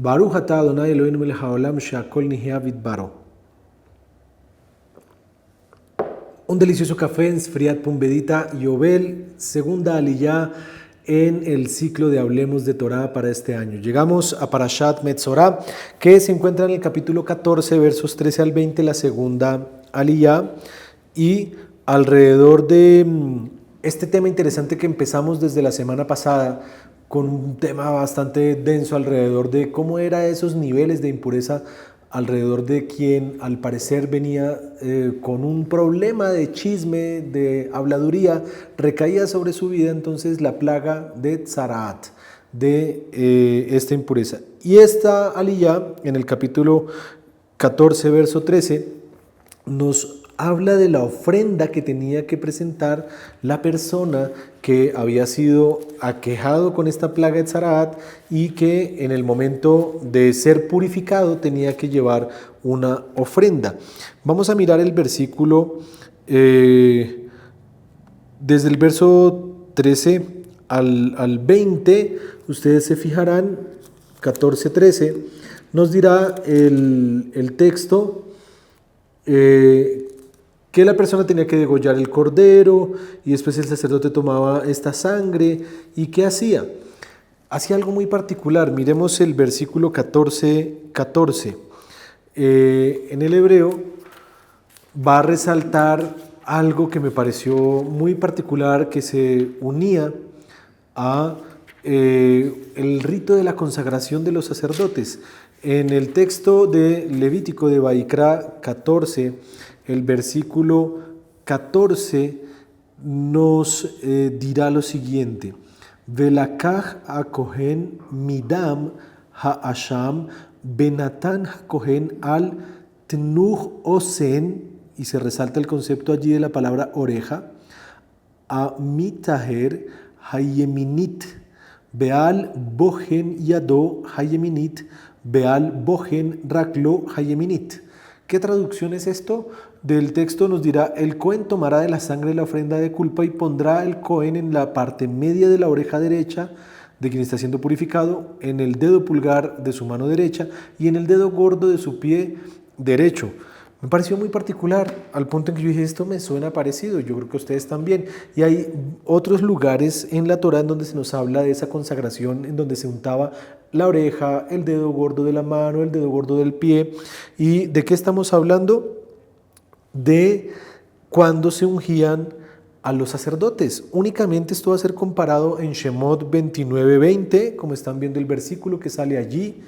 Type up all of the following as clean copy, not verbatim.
Baruch atah Adonai Eloheinu melech haolam she'akol nihya bidbaro. Un delicioso café en Sfriat Pumbedita Yobel, segunda aliyá en el ciclo de Hablemos de Torah para este año. Llegamos a Parashat Metzorah, que se encuentra en el capítulo 14, versos 13 al 20, la segunda aliyá, y alrededor de este tema interesante que empezamos desde la semana pasada, con un tema bastante denso alrededor de cómo eran esos niveles de impureza alrededor de quien al parecer venía con un problema de chisme, de habladuría, recaía sobre su vida entonces la plaga de Tzaraat, de esta impureza. Y esta aliyá, en el capítulo 14, verso 13, nos habla de la ofrenda que tenía que presentar la persona que había sido aquejado con esta plaga de Tzaraat y que en el momento de ser purificado tenía que llevar una ofrenda. Vamos a mirar el versículo desde el verso 13 al 20, ustedes se fijarán, 14-13, nos dirá el texto que la persona tenía que degollar el cordero y después el sacerdote tomaba esta sangre. ¿Y qué hacía? Hacía algo muy particular. Miremos el versículo 14. En el hebreo va a resaltar algo que me pareció muy particular, que se unía a el rito de la consagración de los sacerdotes. En el texto de Levítico de Vaikra 14, el versículo 14 nos dirá lo siguiente: Velakach hakohen midam ha'asham benatan hakohen al tnuch osen, y se resalta el concepto allí de la palabra oreja, a mitaher hayeminit beal bohen yado hayeminit beal bohen raklo hayeminit. ¿Qué traducción es esto? Del texto nos dirá: el Cohen tomará de la sangre de la ofrenda de culpa y pondrá el Cohen en la parte media de la oreja derecha de quien está siendo purificado, en el dedo pulgar de su mano derecha y en el dedo gordo de su pie derecho. Me pareció muy particular, al punto en que yo dije, esto me suena parecido, yo creo que a ustedes también. Y hay otros lugares en la Torah en donde se nos habla de esa consagración, en donde se untaba la oreja, el dedo gordo de la mano, el dedo gordo del pie. ¿Y de qué estamos hablando? De cuando se ungían a los sacerdotes. Únicamente esto va a ser comparado en Shemot 29:20, como están viendo el versículo que sale allí,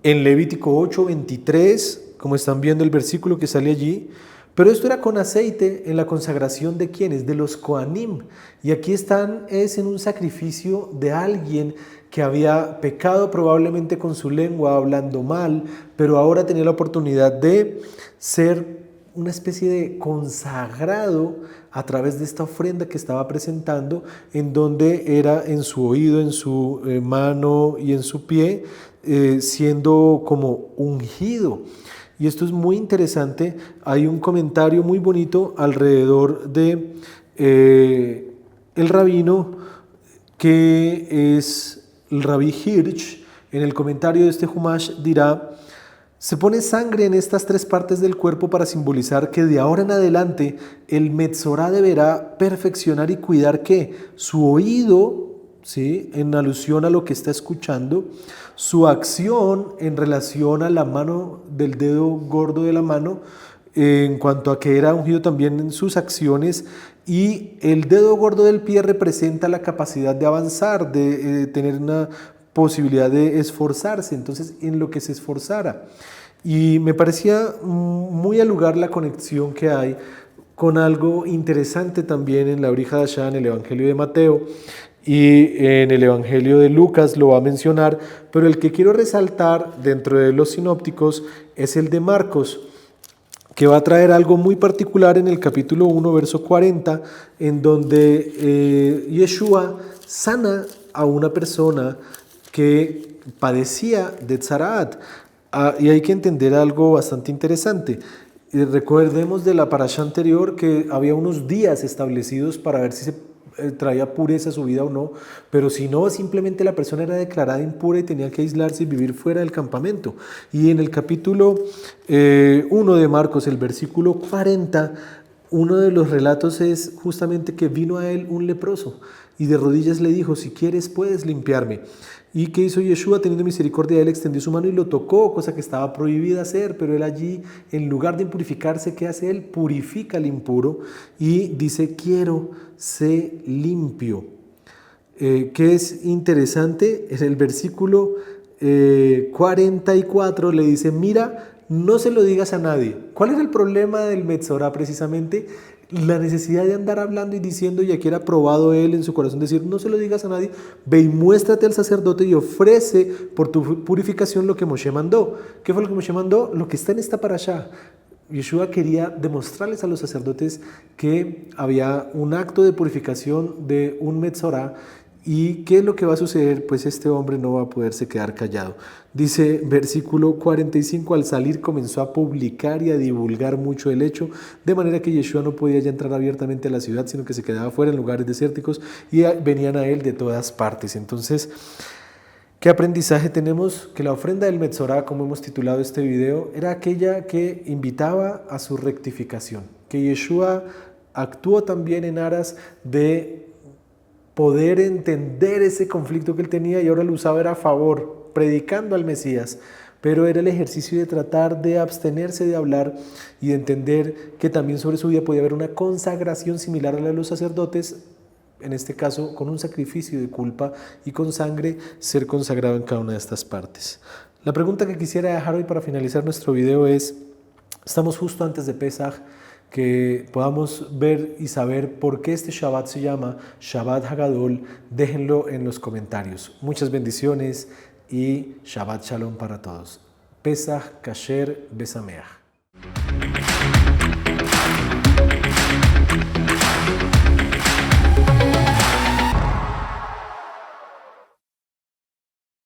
en Levítico 8:23, como están viendo el versículo que sale allí. Pero esto era con aceite en la consagración de ¿quiénes? De los Kohanim. Y aquí es en un sacrificio de alguien que había pecado probablemente con su lengua, hablando mal, pero ahora tenía la oportunidad de ser una especie de consagrado a través de esta ofrenda que estaba presentando, en donde era en su oído, en su mano y en su pie, siendo como ungido. Y esto es muy interesante. Hay un comentario muy bonito alrededor de el rabino, que es el Rabbi Hirsch. En el comentario de este Humash dirá: se pone sangre en estas tres partes del cuerpo para simbolizar que de ahora en adelante el Metzorá deberá perfeccionar y cuidar que su oído, ¿sí?, en alusión a lo que está escuchando, su acción en relación a la mano del dedo gordo de la mano, en cuanto a que era ungido también en sus acciones, y el dedo gordo del pie representa la capacidad de avanzar, de tener una posibilidad de esforzarse, entonces en lo que se esforzara. Y me parecía muy al lugar la conexión que hay con algo interesante también en la Brija Dashá, en el Evangelio de Mateo, y en el Evangelio de Lucas lo va a mencionar, pero el que quiero resaltar dentro de los sinópticos es el de Marcos, que va a traer algo muy particular en el capítulo 1, verso 40, en donde Yeshua sana a una persona que padecía de Tzaraat. Y hay que entender algo bastante interesante. Recordemos de la parashá anterior que había unos días establecidos para ver si se traía pureza a su vida o no, pero si no, simplemente la persona era declarada impura y tenía que aislarse y vivir fuera del campamento. Y en el capítulo 1 de Marcos, el versículo 40, uno de los relatos es justamente que vino a él un leproso y de rodillas le dijo, si quieres puedes limpiarme. ¿Y qué hizo Yeshua? Teniendo misericordia de él, extendió su mano y lo tocó, cosa que estaba prohibida hacer, pero él allí, en lugar de impurificarse, ¿qué hace él? Purifica al impuro y dice, quiero ser limpio. Que es interesante, en el versículo 44 le dice, mira, no se lo digas a nadie. ¿Cuál era el problema del Metzorá precisamente? La necesidad de andar hablando y diciendo, ya que era probado él en su corazón, decir, no se lo digas a nadie, ve y muéstrate al sacerdote y ofrece por tu purificación lo que Moshe mandó. ¿Qué fue lo que Moshe mandó? Lo que está en esta parashá. Yeshua quería demostrarles a los sacerdotes que había un acto de purificación de un Metzorá. ¿Y qué es lo que va a suceder? Pues este hombre no va a poderse quedar callado. Dice versículo 45, al salir comenzó a publicar y a divulgar mucho el hecho, de manera que Yeshua no podía ya entrar abiertamente a la ciudad, sino que se quedaba fuera en lugares desérticos y venían a él de todas partes. Entonces, ¿qué aprendizaje tenemos? Que la ofrenda del Metzorá, como hemos titulado este video, era aquella que invitaba a su rectificación, que Yeshua actuó también en aras de poder entender ese conflicto que él tenía y ahora lo usaba era a favor, predicando al Mesías, pero era el ejercicio de tratar de abstenerse de hablar y de entender que también sobre su vida podía haber una consagración similar a la de los sacerdotes, en este caso con un sacrificio de culpa y con sangre ser consagrado en cada una de estas partes. La pregunta que quisiera dejar hoy para finalizar nuestro video es, estamos justo antes de Pesaj, que podamos ver y saber por qué este Shabbat se llama Shabbat Hagadol. Déjenlo en los comentarios. Muchas bendiciones y Shabbat Shalom para todos. Pesaj Kasher Besameach.